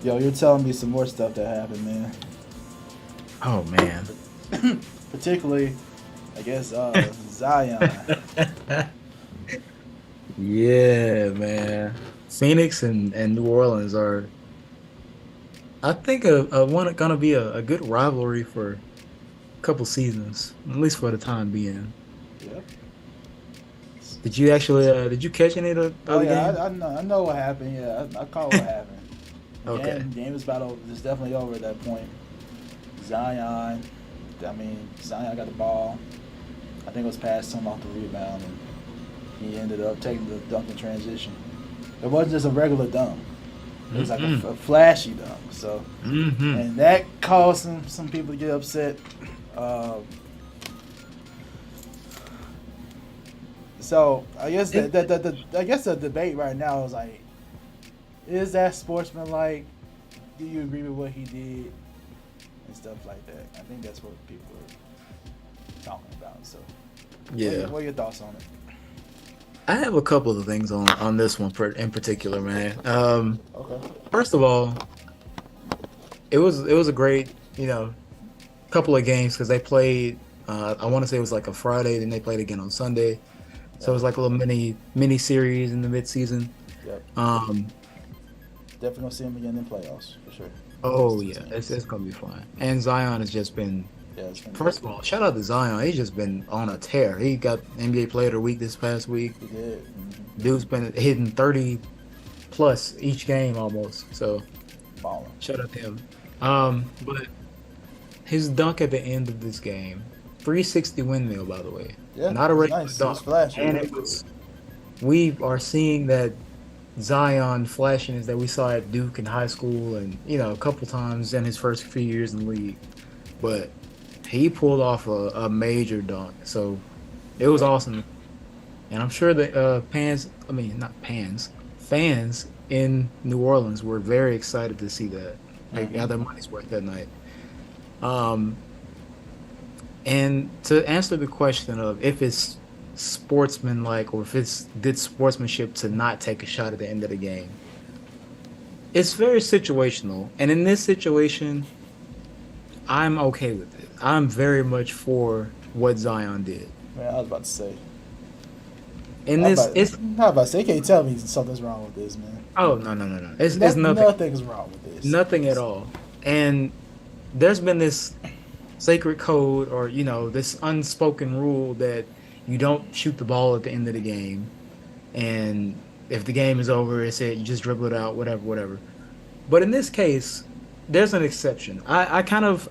Yo, you're telling me some more stuff that happened, man. Oh man. Particularly, I guess Zion. Yeah, man. Phoenix and New Orleans are, I think, a one gonna be a good rivalry for a couple seasons, at least for the time being. Yep. Did you catch any of the Oh other yeah, game? I know what happened. Yeah, I caught what happened. Okay. Game is about over. It's definitely over at that point. Zion, Zion got the ball. I think it was past him off the rebound, and he ended up taking the dunk in transition. It wasn't just a regular dunk. It was like Mm-mm. a flashy dunk. So, Mm-hmm. and that caused some people to get upset. So I guess I guess the debate right now is like, is that sportsmanlike? Do you agree with what he did and stuff like that? I think that's what people are talking about. So, Yeah. what are your thoughts on it? I have a couple of things on this one in particular, man. Okay. First of all, it was a great, couple of games because they played. I want to say it was like a Friday, then they played again on Sunday. So it Yep. was like a little mini series in the midseason. Yep. Um, Definitely gonna see him again in playoffs for sure. Those oh two yeah, teams. it's gonna be fun. And Zion has just been. Yeah, it's gonna be. First of all, shout out to Zion. He's just been on a tear. He got NBA Player of the Week this past week. He did. Mm-hmm. Dude's been hitting 30 plus each game almost. So Balling. shout out to him. But his dunk at the end of this game, 360 windmill, by the way, Yeah, not a it's regular nice. It was dunk, flashy. and it was. We are seeing that Zion flashiness that we saw at Duke in high school, and a couple times in his first few years in the league. But he pulled off a major dunk, so it was awesome. And I'm sure that I mean not fans in New Orleans were very excited to see that. They Mm-hmm. got their money's worth that night. Um, and to answer the question of if it's sportsmanlike or if it's good sportsmanship to not take a shot at the end of the game, it's very situational. And in this situation, I'm okay with it. I'm very much for what Zion did. Man, I was about to say. In this, it's I was about to say. You can't tell me something's wrong with this, man. oh no. It's nothing, Nothing's wrong with this. nothing at all. And there's been this sacred code or this unspoken rule that you don't shoot the ball at the end of the game, and if the game is over, it's it. You just dribble it out, whatever. But in this case, there's an exception. I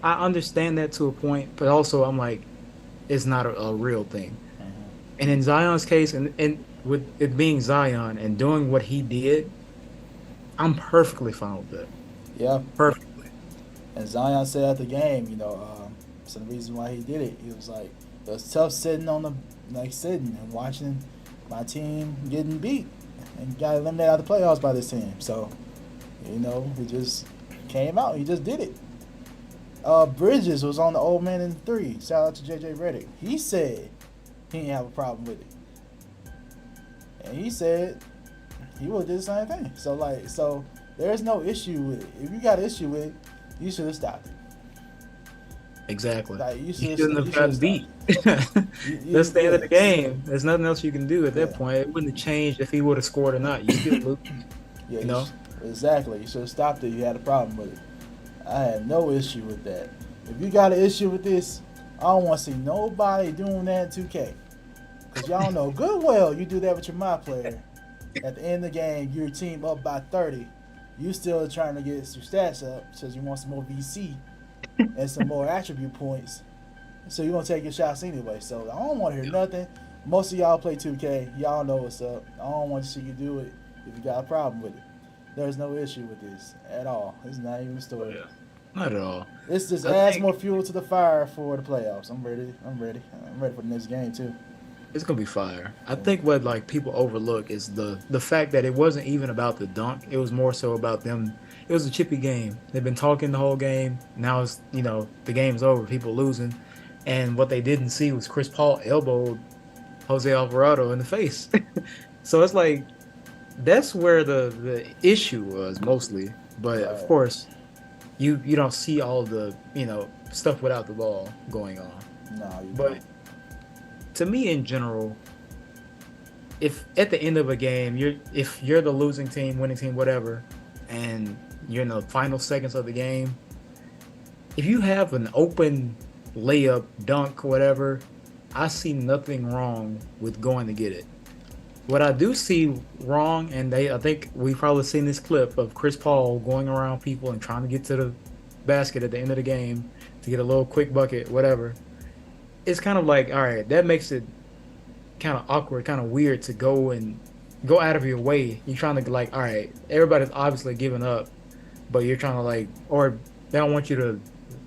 understand that to a point, but also I'm like, it's not a real thing. Mhm. And in Zion's case, and with it being Zion and doing what he did, I'm perfectly fine with that. Yeah, Perfectly. and Zion said at the game, some reason why he did it. He was like, it was tough sitting and watching my team getting beat and got eliminated out of the playoffs by this team. So, he just came out. He just did it. Bridges was on the old man in three. Shout out to JJ Redick. He said he didn't have a problem with it, and he said he would do the same thing. So there's no issue with it. If you got an issue with it, you should have stopped it. Exactly. Like He shouldn't have gotten stopped beat. it. That's the end of the Yes. game. There's nothing else you can do at that Yeah. point. It wouldn't have changed if he would have scored or not. You still lose. Yeah, You know? exactly. You should have stopped it. You had a problem with it. I had no issue with that. If you got an issue with this, I don't want to see nobody doing that in 2K. Because y'all know good well you do that with your my player. At the end of the game, your team up by 30. You still trying to get your stats up because you want some more VC and some more attribute points. So you're going to take your shots anyway. So I don't want to hear nothing. Most of y'all play 2K. Y'all know what's up. I don't want to see you do it if you got a problem with it. There's no issue with this at all. It's not even a story. Yeah. Not at all. This just I adds think more fuel to the fire for the playoffs. I'm ready. I'm ready for the next game too. it's gonna be fire. I think what like people overlook is the fact that it wasn't even about the dunk. It was more so about them. It was a chippy game. They've been talking the whole game. Now it's the game's over. People losing, and what they didn't see was Chris Paul elbowed Jose Alvarado in the face. So it's like that's where the issue was mostly. But of Right. course, you don't see all the stuff without the ball going on. No, you But don't. to me, in general, if at the end of a game if you're the losing team, winning team, whatever, and you're in the final seconds of the game, if you have an open layup, dunk, whatever, I see nothing wrong with going to get it. What I do see wrong, and I think we've probably seen this clip of Chris Paul going around people and trying to get to the basket at the end of the game to get a little quick bucket, whatever. It's kind of like, all right, that makes it kind of awkward, kind of weird to go out of your way. You're trying to like, all right, everybody's obviously giving up, but you're trying to like, or they don't want you to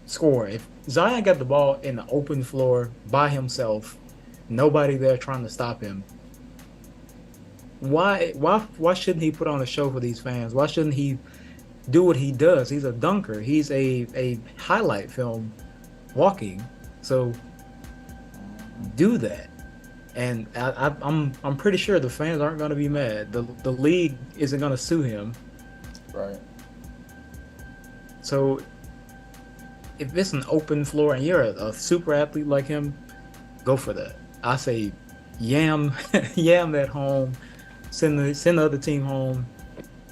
score. If Zion got the ball in the open floor by himself, nobody there trying to stop him, why shouldn't he put on a show for these fans? Why shouldn't he do what he does? He's a dunker. He's a highlight film walking. So do that. And I'm pretty sure the fans aren't going to be mad. The league isn't going to sue him. Right. So if it's an open floor and you're a super athlete like him, go for that. I say yam yam that home, send the other team home,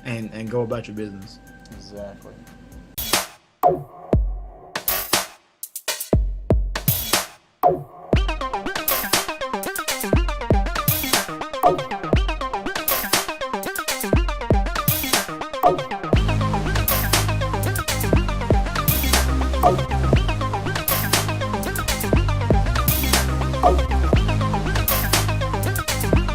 and go about your business. Exactly.